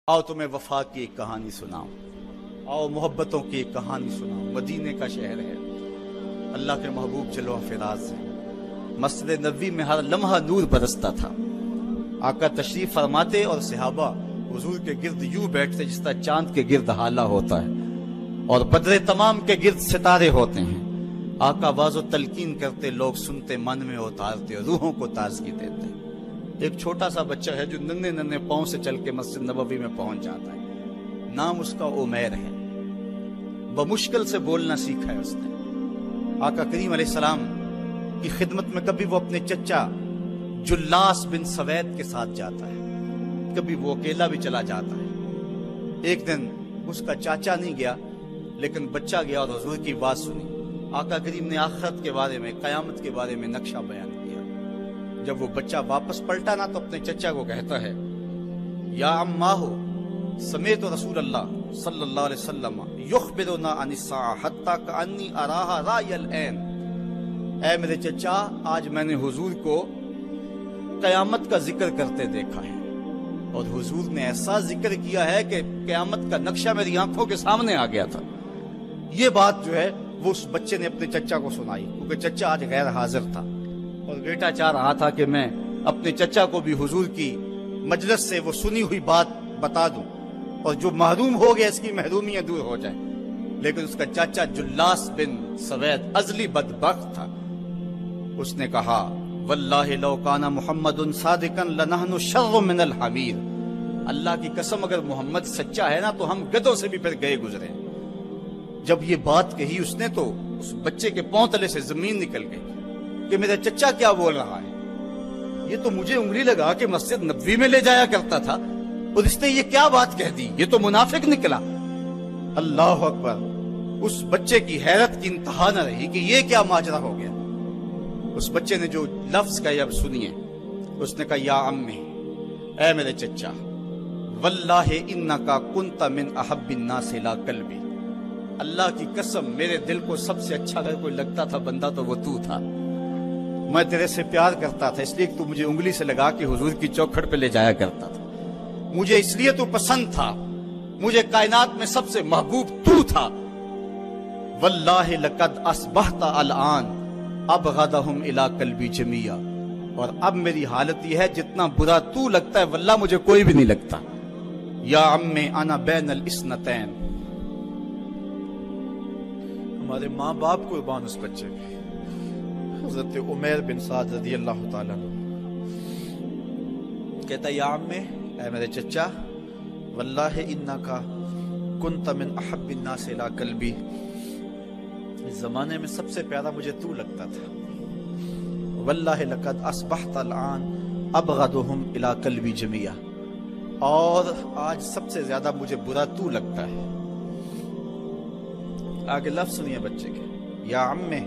آؤ تمہیں وفا کی ایک کہانی سناؤں، آؤ محبتوں کی ایک کہانی سناؤں۔ مدینے کا شہر ہے، اللہ کے محبوب جلوہ فراز ہے۔ مسجد نبوی میں ہر لمحہ نور برستا تھا۔ آقا تشریف فرماتے اور صحابہ حضور کے گرد یوں بیٹھتے جس طرح چاند کے گرد ہالہ ہوتا ہے اور بدر تمام کے گرد ستارے ہوتے ہیں۔ آقا واز و تلقین کرتے، لوگ سنتے، من میں اتارتے، روحوں کو تازگی دیتے۔ ایک چھوٹا سا بچہ ہے جو ننھے ننھے پاؤں سے چل کے مسجد نبوی میں پہنچ جاتا ہے۔ نام اس کا عمیر ہے۔ بمشکل سے بولنا سیکھا ہے اس نے۔ آقا کریم علیہ السلام کی خدمت میں کبھی وہ اپنے چچا جلاس بن سوید کے ساتھ جاتا ہے، کبھی وہ اکیلا بھی چلا جاتا ہے۔ ایک دن اس کا چاچا نہیں گیا لیکن بچہ گیا اور حضور کی بات سنی۔ آقا کریم نے آخرت کے بارے میں، قیامت کے بارے میں نقشہ بیان کیا۔ جب وہ بچہ واپس پلٹا نا تو اپنے چچا کو کہتا ہے، یا اماہ سمیت رسول اللہ صلی اللہ علیہ وسلم یخبرنا عن الساعہ حتی کانی اراہا رای العین۔ اے میرے چچا، آج میں نے حضور کو قیامت کا ذکر کرتے دیکھا ہے، اور حضور نے ایسا ذکر کیا ہے کہ قیامت کا نقشہ میری آنکھوں کے سامنے آ گیا تھا۔ یہ بات جو ہے وہ اس بچے نے اپنے چچا کو سنائی، کیونکہ چچا آج غیر حاضر تھا اور بیٹا چاہ رہا تھا کہ میں اپنے چچا کو بھی حضور کی مجلس سے وہ سنی ہوئی بات بتا دوں اور جو محروم ہو گیا اس کی محرومیاں دور ہو جائیں۔ لیکن اس کا چاچا جلاس بن سوید ازلی بدبخت تھا۔ اس نے کہا، واللہ لو کان محمد صادقا لنحن شر من الحمیر۔ اللہ کی قسم اگر محمد سچا ہے نا تو ہم گدھوں سے بھی پھر گئے گزرے۔ جب یہ بات کہی اس نے تو اس بچے کے پاؤں تلے سے زمین نکل گئی کہ میرا چچا کیا بول رہا ہے۔ یہ تو مجھے انگلی لگا کہ مسجد نبوی میں لے جایا کرتا تھا اور اس نے یہ کیا بات کہہ دی، یہ تو منافق نکلا۔ اللہ اکبر! اس بچے کی حیرت کی انتہا نہ رہی کہ یہ کیا ماجرا ہو گیا۔ اس بچے نے جو لفظ کہا اب سنیے، اس نے کہا، یا امی، اے میرے چچا، واللہ انکا کنت من احب الناس الی قلبی۔ اللہ کی قسم میرے دل کو سب سے اچھا اگر کوئی لگتا تھا بندہ تو وہ تو تھا۔ میں تیرے سے پیار کرتا تھا، اس لیے کہ تو مجھے انگلی سے لگا کے حضور کی چوکھٹ پہ لے جایا کرتا تھا۔ مجھے اس لیے تو پسند تھا، مجھے کائنات میں سب سے محبوب تو تھا۔ واللہ لقد اصبحت الان ابغضهم الی قلبی جمیعا۔ اور اب میری حالت یہ ہے جتنا برا تو لگتا ہے واللہ مجھے کوئی بھی نہیں لگتا۔ یا امی انا بین الاثنتین۔ ہمارے ماں باپ قربان اس بچے پہ، حضرت عمیر بن سعد رضی اللہ تعالیٰ عنہ کہتا ہے، یا امی، اے میرے چچا، واللہ انکا کنت من احب الناس الی قلبی۔ اس زمانے میں سب سے پیارا مجھے تو لگتا تھا۔ واللہ لقد اصبحت الان ابغضهم الی قلبی جمیعا۔ اور آج سب سے زیادہ مجھے برا تو لگتا ہے۔ آگے لفظ سنیے بچے کے، یا امی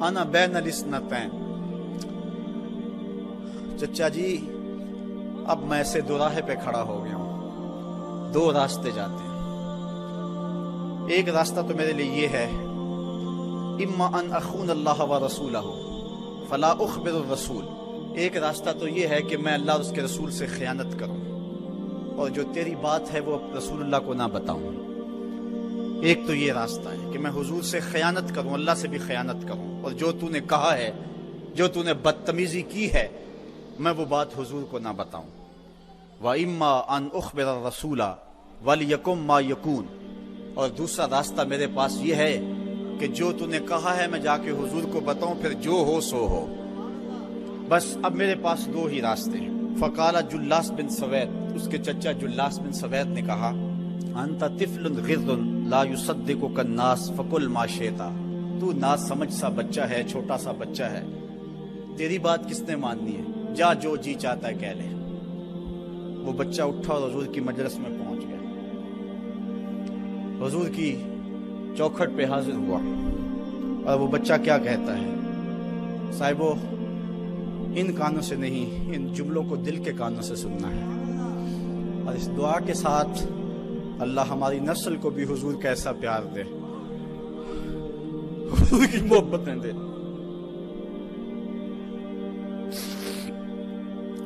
انا بین الاثنتین۔ چچا جی، اب میں ایسے دو راہے پہ کھڑا ہو گیا ہوں، دو راستے جاتے ہیں۔ ایک راستہ تو میرے لیے یہ ہے، اما ان اخون اللہ و رسولہ فلا اخبر الرسول۔ ایک راستہ تو یہ ہے کہ میں اللہ اور اس کے رسول سے خیانت کروں اور جو تیری بات ہے وہ رسول اللہ کو نہ بتاؤں۔ ایک تو یہ راستہ ہے کہ میں حضور سے خیانت کروں، اللہ سے بھی خیانت کروں، اور جو تو نے کہا ہے، جو تو نے بدتمیزی کی ہے، میں وہ بات حضور کو نہ بتاؤں۔ وَإِمَّا أَنْ أُخْبِرَ الرَّسُولَ وَلِيَكُنْ مَا يَكُونُ۔ اور دوسرا راستہ میرے پاس یہ ہے کہ جو تو نے کہا ہے میں جا کے حضور کو بتاؤں، پھر جو ہو سو ہو۔ بس اب میرے پاس دو ہی راستے ہیں۔ فقال جلاس بن سوید، اس کے چچا جلاس بن سوید نے کہا، انت طفل غض لا یصدقک الناس فقل ما شئت۔ تو نا سمجھ سا بچہ ہے، چھوٹا سا بچہ ہے، تیری بات کس نے ماننی ہے، جا جو جی چاہتا ہے کہہ لے۔ وہ بچہ اٹھا اور حضور کی مجلس میں پہنچ گیا، حضور کی چوکھٹ پہ حاضر ہوا، اور وہ بچہ کیا کہتا ہے، صاحبو ان کانوں سے نہیں، ان جملوں کو دل کے کانوں سے سننا ہے، اور اس دعا کے ساتھ اللہ ہماری نسل کو بھی حضور کا ایسا پیار دے، حضور کی محبتیں دے۔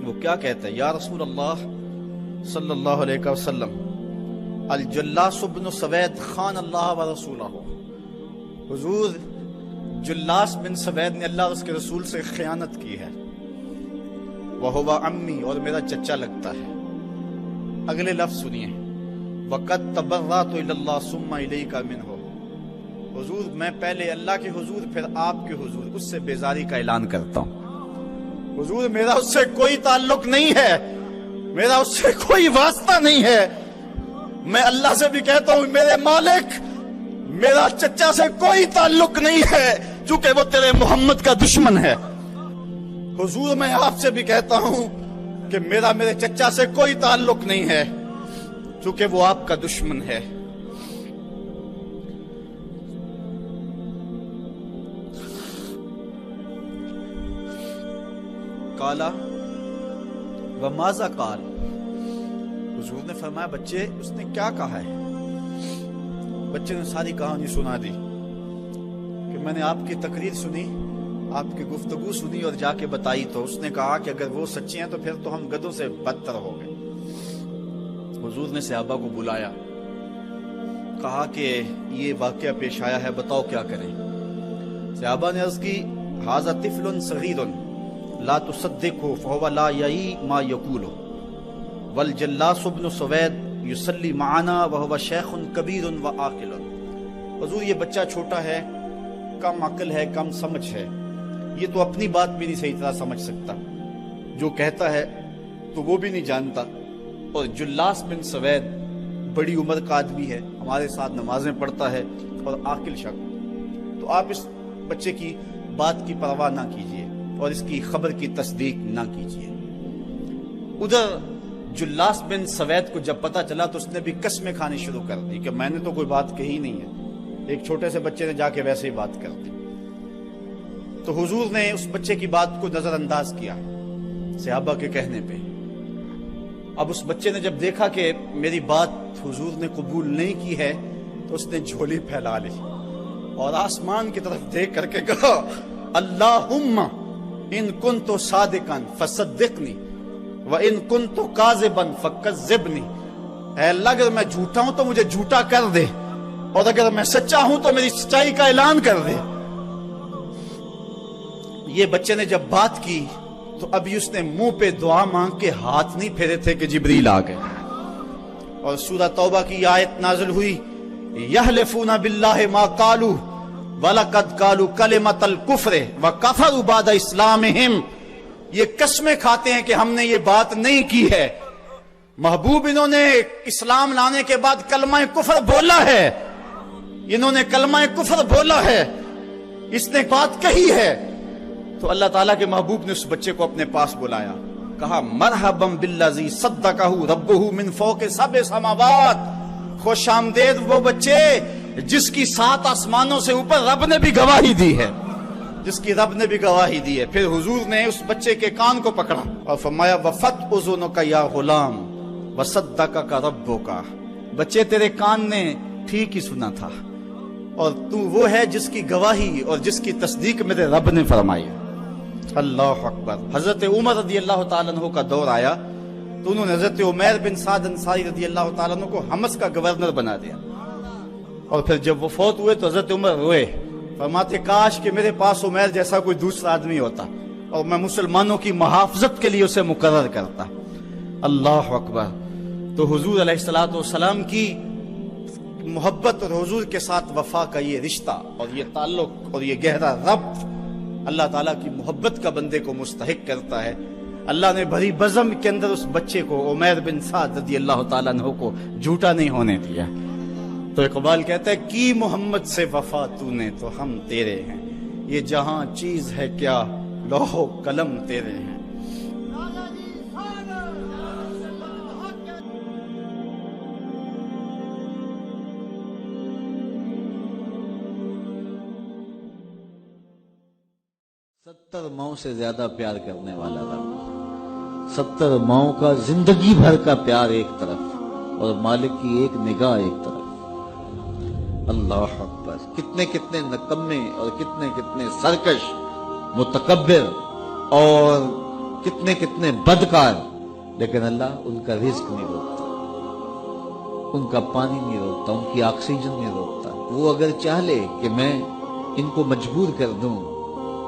وہ کیا کہتا ہے، یا رسول اللہ صلی اللہ علیہ وسلم الجلاس بن سوید خان اللہ و رسولہ، حضور جلاس بن سوید نے اللہ اور اس کے رسول سے خیانت کی ہے، وہو عمی، اور میرا چچا لگتا ہے۔ اگلے لفظ سنیے، وَقَدْ تَبَرَّأْتُ إِلَى اللَّهِ ثُمَّ إِلَيْكَ مِنْهُ، حضور میں پہلے اللہ کے حضور پھر آپ کے حضور اس سے بیزاری کا اعلان کرتا ہوں۔ حضور میرا اس سے کوئی تعلق نہیں ہے، میرا اس سے کوئی واسطہ نہیں ہے۔ میں اللہ سے بھی کہتا ہوں میرے مالک، میرا چچا سے کوئی تعلق نہیں ہے چونکہ وہ تیرے محمد کا دشمن ہے۔ حضور میں آپ سے بھی کہتا ہوں کہ میرا میرے چچا سے کوئی تعلق نہیں ہے چونکہ وہ آپ کا دشمن ہے۔ قالا وماذا قال، حضور نے فرمایا بچے اس نے کیا کہا ہے؟ بچے نے ساری کہانی سنا دی کہ میں نے آپ کی تقریر سنی، آپ کی گفتگو سنی اور جا کے بتائی، تو اس نے کہا کہ اگر وہ سچے ہیں تو پھر تو ہم گدھوں سے بدتر ہو گئے۔ حضور نے صحابہ کو بلایا، کہا کہ یہ واقعہ پیش آیا ہے، بتاؤ کیا کریں۔ صحابہ نے عرض کی ھذا طفل صغیر لا تصدقه فهو لا یعی ما یقول والجلاس بن سوید یصلی معنا وهو شیخ کبیر وعاقل، حضور یہ بچہ چھوٹا ہے، کم عقل ہے، کم سمجھ ہے، یہ تو اپنی بات بھی نہیں صحیح طرح سمجھ سکتا، جو کہتا ہے تو وہ بھی نہیں جانتا، اور جلاس بن سوید بڑی عمر کا آدمی ہے، ہمارے ساتھ نمازیں پڑھتا ہے اور عاقل شخص، تو آپ اس بچے کی بات کی پرواہ نہ کیجیے اور اس کی خبر کی تصدیق نہ کیجیے۔ ادھر جلاس بن سوید کو جب پتا چلا تو اس نے بھی قسمیں کھانی شروع کر دی کہ میں نے تو کوئی بات کہی نہیں ہے، ایک چھوٹے سے بچے نے جا کے ویسے ہی بات کر دی۔ تو حضور نے اس بچے کی بات کو نظر انداز کیا صحابہ کے کہنے پہ۔ اب اس بچے نے جب دیکھا کہ میری بات حضور نے قبول نہیں کی ہے تو اس نے جھولی پھیلا لی اور آسمان کی طرف دیکھ کر کے کہا اللہم ان کنت صادقا فصدقنی وان کنت کاذبا فکذبنی، اے اللہ اگر میں جھوٹا ہوں تو مجھے جھوٹا کر دے، اور اگر میں سچا ہوں تو میری سچائی کا اعلان کر دے۔ یہ بچے نے جب بات کی تو ابھی اس نے منہ پہ دعا مانگ کے ہاتھ نہیں پھیرے تھے کہ جبریل آ گئے، اور سورہ توبہ کی آیت نازل ہوئی یحلفون باللہ ما قالوا وَلَقَدْ قَالُوا كَلِمَةَ الْكُفْرِ وَكَفَرُوا بَعْدَ إِسْلَامِهِمْ، یہ قسمیں کھاتے ہیں کہ ہم نے یہ بات نہیں کی ہے۔ محبوب انہوں نے اسلام لانے کے بعد کلمہ کفر بولا ہے، انہوں نے کلمہ کفر بولا ہے، اس نے بات کہی ہے۔ تو اللہ تعالیٰ کے محبوب نے اس بچے کو اپنے پاس بلایا، کہا مرحبا بالذی صدقہ ربہ من فوق سبع سماوات، خوش آمدید وہ بچے جس کی 7 آسمانوں سے اوپر رب نے بھی گواہی دی ہے، جس کی رب نے بھی گواہی دی ہے۔ پھر حضور نے اس بچے کے کان کو پکڑا اور فرمایا وفت اذنک یا غلام وصدقک ربک، بچے تیرے کان نے ٹھیک ہی سنا تھا اور تو وہ ہے جس کی گواہی اور جس کی تصدیق میرے رب نے فرمائی۔ اللہ اکبر۔ حضرت عمر رضی اللہ تعالیٰ عنہ کا دور آیا تو انہوں نے حضرت عمیر بن سعد انصاری رضی اللہ تعالیٰ عنہ کو حمص کا گورنر بنا دیا، اور پھر جب وہ فوت ہوئے تو حضرت عمر روئے، فرماتے کاش کہ میرے پاس عمیر جیسا کوئی دوسرا آدمی ہوتا اور میں مسلمانوں کی محافظت کے لیے اسے مقرر کرتا۔ اللہ اکبر۔ تو حضور علیہ الصلوۃ والسلام کی محبت اور حضور کے ساتھ وفا کا یہ رشتہ اور یہ تعلق اور یہ گہرا ربط اللہ تعالیٰ کی محبت کا بندے کو مستحق کرتا ہے۔ اللہ نے بھری بزم کے اندر اس بچے کو عمیر بن سعد رضی اللہ تعالیٰ عنہ کو جھوٹا نہیں ہونے دیا۔ تو اقبال کہتا ہے کی محمد سے وفا تو نے تو ہم تیرے ہیں، یہ جہاں چیز ہے کیا لوح و قلم تیرے ہیں۔ ستر ماؤں سے زیادہ پیار کرنے والا رب، 70 ماؤں کا زندگی بھر کا پیار ایک طرف اور مالک کی ایک نگاہ ایک طرف۔ اللہ اکبر۔ کتنے کتنے نکمے اور کتنے کتنے سرکش متکبر اور کتنے کتنے بدکار لیکن اللہ ان کا رزق نہیں روکتا، ان کا پانی نہیں روکتا، ان کی آکسیجن نہیں روکتا۔ وہ اگر چاہ لے کہ میں ان کو مجبور کر دوں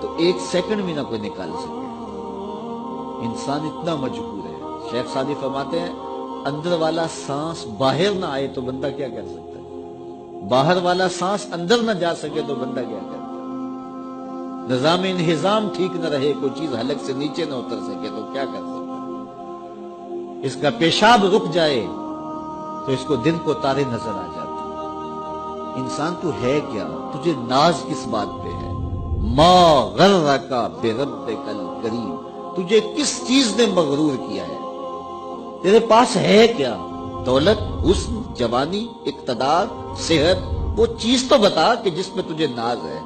تو 1 سیکنڈ بھی نہ کوئی نکال سکے۔ انسان اتنا مجبور ہے۔ شیخ سعدی فرماتے ہیں اندر والا سانس باہر نہ آئے تو بندہ کیا کر سکتا ہے؟ باہر والا سانس اندر نہ جا سکے تو بندہ کیا کرتا ہے؟ نظام انہضام ٹھیک نہ رہے، کوئی چیز حلق سے نیچے نہ اتر سکے تو کیا کر سکتا ہے؟ اس کا پیشاب رک جائے تو اس کو دن کو تارے نظر آ جاتے۔ انسان تو ہے کیا؟ تجھے ناز کس بات پہ ہے؟ ما غرک بربک الکریم، تجھے کس چیز نے مغرور کیا ہے؟ تیرے پاس ہے کیا؟ دولت، حسن، جوانی، اقتدار، صحت، وہ چیز تو بتا کہ جس میں تجھے ناز ہے۔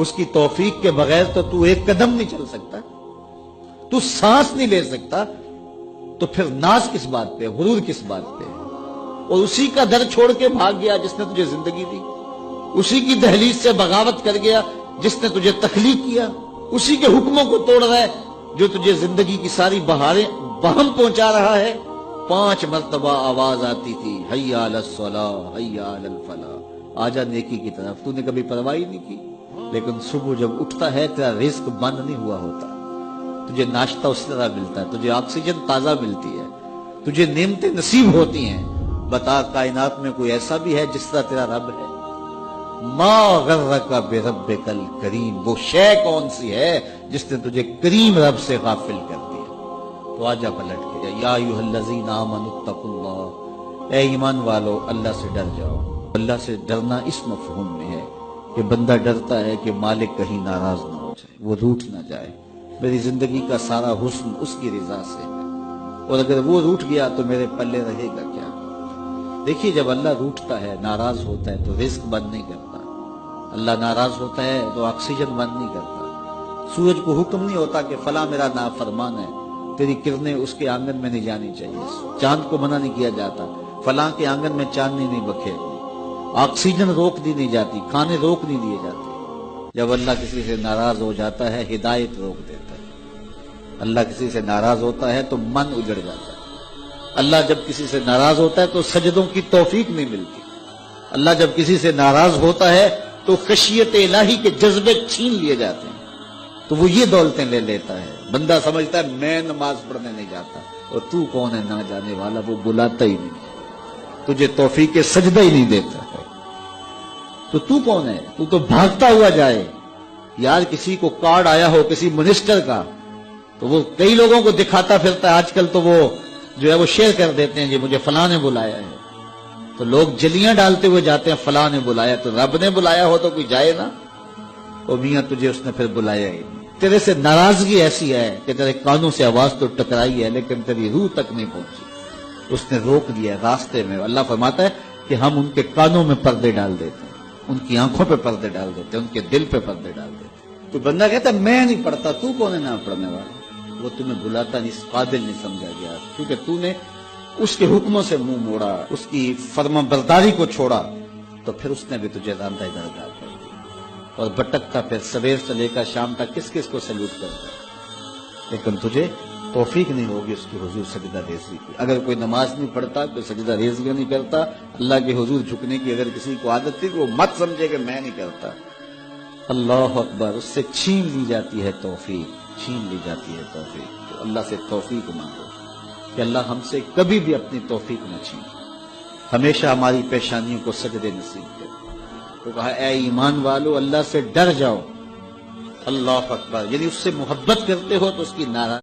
اس کی توفیق کے بغیر تو ایک قدم نہیں چل سکتا، تو سانس نہیں لے سکتا، تو پھر ناز کس بات پہ، غرور کس بات پہ؟ اور اسی کا در چھوڑ کے بھاگ گیا جس نے تجھے زندگی دی، اسی کی دہلیز سے بغاوت کر گیا جس نے تجھے تخلیق کیا، اسی کے حکموں کو توڑ رہا ہے جو تجھے زندگی کی ساری بہاریں بہم پہنچا رہا ہے۔ 5 مرتبہ آواز آتی تھی حی علی الصلاۃ حی علی الفلاح، آجا نیکی کی طرف، تو نے کبھی پرواہ ہی نہیں کی۔ لیکن صبح جب اٹھتا ہے تیرا رزق بند نہیں ہوا ہوتا، تجھے ناشتہ اس طرح ملتا ہے، تجھے آکسیجن تازہ ملتی ہے، تجھے نعمتیں نصیب ہوتی ہیں۔ بتا کائنات میں کوئی ایسا بھی ہے جس طرح تیرا رب ہے؟ ما غرک بربک الکریم، وہ شے کون سی ہے جس نے تجھے کریم رب سے غافل کر دیا؟ تو آجا پلٹ کے یا ایھا الذین آمنوا اتقوا اللہ، اے ایمان والو اللہ سے ڈر جاؤ۔ اللہ سے ڈرنا اس مفہوم میں ہے کہ بندہ ڈرتا ہے کہ مالک کہیں ناراض نہ ہو جائے، وہ روٹھ نہ جائے، میری زندگی کا سارا حسن اس کی رضا سے ہے، اور اگر وہ روٹھ گیا تو میرے پلے رہے گا کیا؟ دیکھیے جب اللہ روٹھتا ہے، ناراض ہوتا ہے تو رزق بند نہیں کرتا، اللہ ناراض ہوتا ہے تو آکسیجن بند نہیں کرتا۔ سورج کو حکم نہیں ہوتا کہ فلاں میرا نافرمان ہے، تیری کرنیں اس کے آنگن میں نہیں جانی چاہیے۔ چاند کو منع نہیں کیا جاتا، فلاں کے آنگن میں چاندنی نہیں بکھیرنی، آکسیجن روک دی نہیں جاتی، کھانے روک نہیں دیے جاتے۔ جب اللہ کسی سے ناراض ہو جاتا ہے ہدایت روک دیتا ہے، اللہ کسی سے ناراض ہوتا ہے تو من اجڑ جاتا ہے، اللہ جب کسی سے ناراض ہوتا ہے تو سجدوں کی توفیق نہیں ملتی، اللہ جب کسی سے ناراض ہوتا ہے تو خشیت الہی کے جذبے چھین لیے جاتے ہیں، تو وہ یہ دولتیں لے لیتا ہے۔ بندہ سمجھتا ہے میں نماز پڑھنے نہیں جاتا، اور تو کون ہے نہ جانے والا، وہ بلاتا ہی نہیں ہے، تجھے توفیق سجدہ ہی نہیں دیتا ہے، تو کون ہے؟ تو بھاگتا ہوا جائے۔ یار کسی کو کارڈ آیا ہو کسی منسٹر کا تو وہ کئی لوگوں کو دکھاتا پھرتا ہے، آج کل تو وہ جو ہے وہ شیئر کر دیتے ہیں جی مجھے فلاں نے بلایا ہے، تو لوگ جلیاں ڈالتے ہوئے جاتے ہیں فلاں نے بلایا، تو رب نے بلایا ہو تو کوئی جائے نا؟ او میاں تجھے اس نے پھر بلایا ہی نہیں، تیرے سے ناراضگی ایسی ہے کہ تیرے کانوں سے آواز تو ٹکرائی ہے لیکن تیری روح تک نہیں پہنچی، اس نے روک دیا راستے میں۔ اللہ فرماتا ہے کہ ہم ان کے کانوں میں پردے ڈال دیتے ہیں، ان کی آنکھوں پہ پردے ڈال دیتے ہیں، ان کے دل پہ پردے ڈال دیتے ہیں۔ تو بندہ کہتا ہے میں نہیں پڑھتا، تو کون ہے نہ پڑھنے والا؟ وہ تمہیں بلاتا نہیں، اس قابل نہیں سمجھا گیا، کیونکہ تو نے اس کے حکموں سے منہ موڑا، اس کی فرما برداری کو چھوڑا، تو پھر اس نے بھی تجھے راندہ درگاہ کر دیا، اور بھٹکتا پھر سویر سے لے کر شام تک کس کس کو سیلوٹ کرتا ہے، لیکن تجھے توفیق نہیں ہوگی اس کی حضور سجدہ ریزی کی۔ اگر کوئی نماز نہیں پڑھتا، کوئی سجدہ ریزی نہیں کرتا، اللہ کے حضور جھکنے کی اگر کسی کو عادت تھی تو وہ مت سمجھے کہ میں نہیں کرتا۔ اللہ اکبر، اس سے چھین لی جاتی ہے توفیق، چھین لی جاتی ہے توفیق۔ تو اللہ سے توفیق مانگو کہ اللہ ہم سے کبھی بھی اپنی توفیق نہ چھین، ہمیشہ ہماری پیشانیوں کو سجدے نصیب کرے۔ تو کہا اے ایمان والو اللہ سے ڈر جاؤ، اللہ اکبر، یعنی اس سے محبت کرتے ہو تو اس کی ناراض